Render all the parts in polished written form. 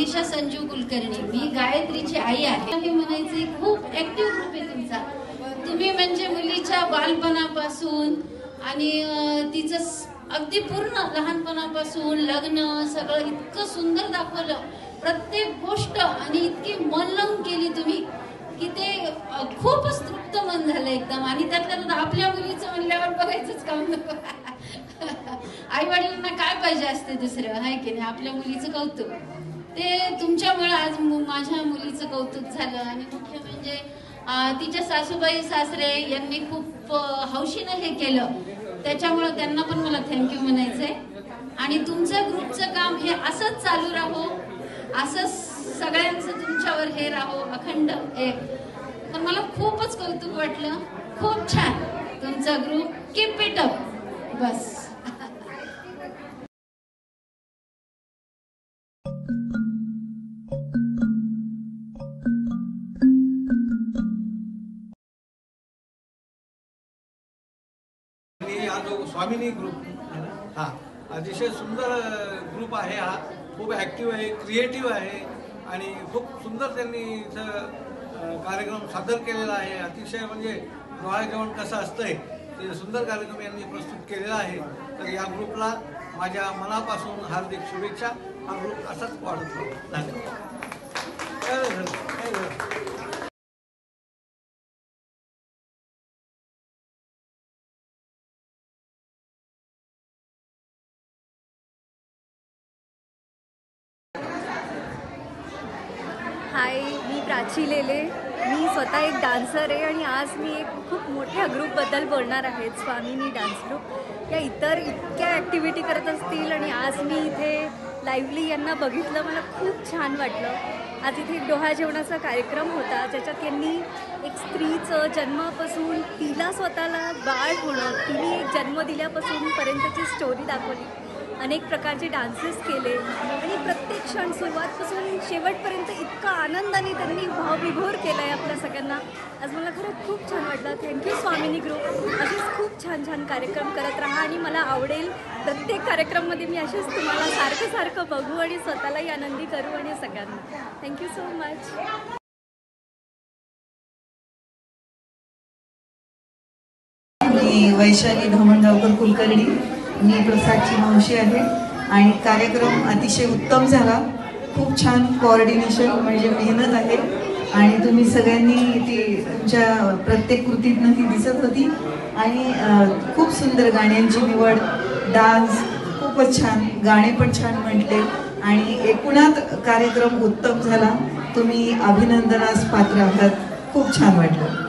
विदिशा संजीव कुलकर्णी, मी गायत्रीची आई आहे. हे म्हणायचे खूप ऍक्टिव्ह ग्रुप आहे तुमचा. तुम्ही म्हणजे मुलीच्या बालपणापासून आणि तिचं अगदी पूर्ण लहानपणापासून लग्न सगळं इतकं सुंदर दाखवलं, प्रत्येक गोष्ट, आणि इतकी मन लावून केली तुम्ही की ते खूपच तृप्त मन झालं एकदम. आणि त्यातल्या आपल्या मुलीचं म्हणल्यावर बघायचंच काम नको. आई वडिलांना काय पाहिजे असते दुसरं, आहे की नाही? आपल्या मुलीचं कौतुक, ते तुमच्यामुळे आज माझ्या मुलीचं कौतुक झालं. आणि मुख्य म्हणजे तिच्या सासूबाई सासरे यांनी खूप हौशीनं हे केलं, त्याच्यामुळे त्यांना पण मला थँक्यू म्हणायचंय. आणि तुमचं ग्रुपचं काम हे असंच चालू राहो, असंच सगळ्यांचं तुमच्यावर हे राहो अखंड एक. पण मला खूपच कौतुक वाटलं, खूप छान तुमचा ग्रुप, कीप इट अप. बस. हा जो स्वामिनी ग्रुप हा अतिशय सुंदर ग्रुप आहे. हा खूप ॲक्टिव्ह आहे, क्रिएटिव्ह आहे आणि खूप सुंदर त्यांनी इथं कार्यक्रम सादर केलेला आहे. अतिशय म्हणजे डोहाळे जेवण कसं असतंय ते सुंदर कार्यक्रम यांनी प्रस्तुत केलेला आहे. तर या ग्रुपला माझ्या मनापासून हार्दिक शुभेच्छा. हा ग्रुप असाच वाढत राहतो. धन्यवाद. हाय, मी प्राची लेले. मी स्वतः एक डान्सर आहे आणि आज मी एक खूप मोठ्या ग्रुपबद्दल बोलणार आहे, स्वामिनी डान्स ग्रुप. या इतर इतक्या ॲक्टिव्हिटी करत असतील आणि आज मी इथे लाईव्हली यांना बघितलं, मला खूप छान वाटलं. आज इथे एक डोहाळे जेवणाचा कार्यक्रम होता, ज्याच्यात यांनी एक स्त्रीचं जन्मापासून तिला स्वतःला बाळ होणं, तिने एक जन्म दिल्यापासून पर्यंतची स्टोरी दाखवली. अनेक प्रकारचे डान्सेस केले आणि प्रत्येक क्षण सुरुवातपासून शेवटपर्यंत इतका आनंदाने त्यांनी भावविभोर केला आहे आपल्या सगळ्यांना. आज मला खरंच खूप छान वाटलं. थँक्यू स्वामिनी ग्रुप. असेच खूप छान छान कार्यक्रम करत राहा आणि मला आवडेल प्रत्येक कार्यक्रममध्ये मी असेच तुम्हाला सारखं सारखं बघू आणि स्वतःलाही आनंदी करू आणि सगळ्यांना. Thank you so much. मी वैशाली धामणगावकर कुलकर्णी, मी प्रसादची मावशी आहे आणि कार्यक्रम अतिशय उत्तम झाला. खूप छान कोऑर्डिनेशन, म्हणजे मेहनत आहे आणि तुम्ही सगळ्यांनी ती तुमच्या प्रत्येक कृतीतनं ती दिसत होती. आणि खूप सुंदर गाण्यांची निवड, डान्स खूपच छान, गाणे पण छान म्हटले आणि एकूणात कार्यक्रम उत्तम झाला. तुम्ही अभिनंदनास पात्र आहात. खूप छान वाटलं.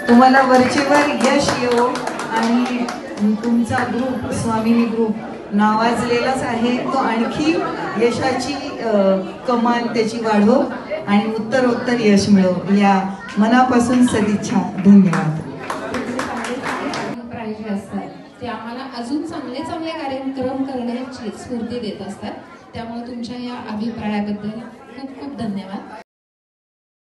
तुम्हाला वरचेवर यश येवो आणि तुमचा ग्रुप स्वामिनी ग्रुप नावाजलेलाच आहे, तो आणखी यशाची कमान त्याची वाढो आणि उत्तरोत्तर यश मिळो, या मनापासून सदिच्छा. धन्यवाद. प्राइज असतात ते आम्हाला अजून चांगले चांगले कार्यक्रम करण्याची स्फूर्ती देत असतात. त्यामुळे तुमच्या या अभिप्रायाबद्दल खूप खूप धन्यवाद.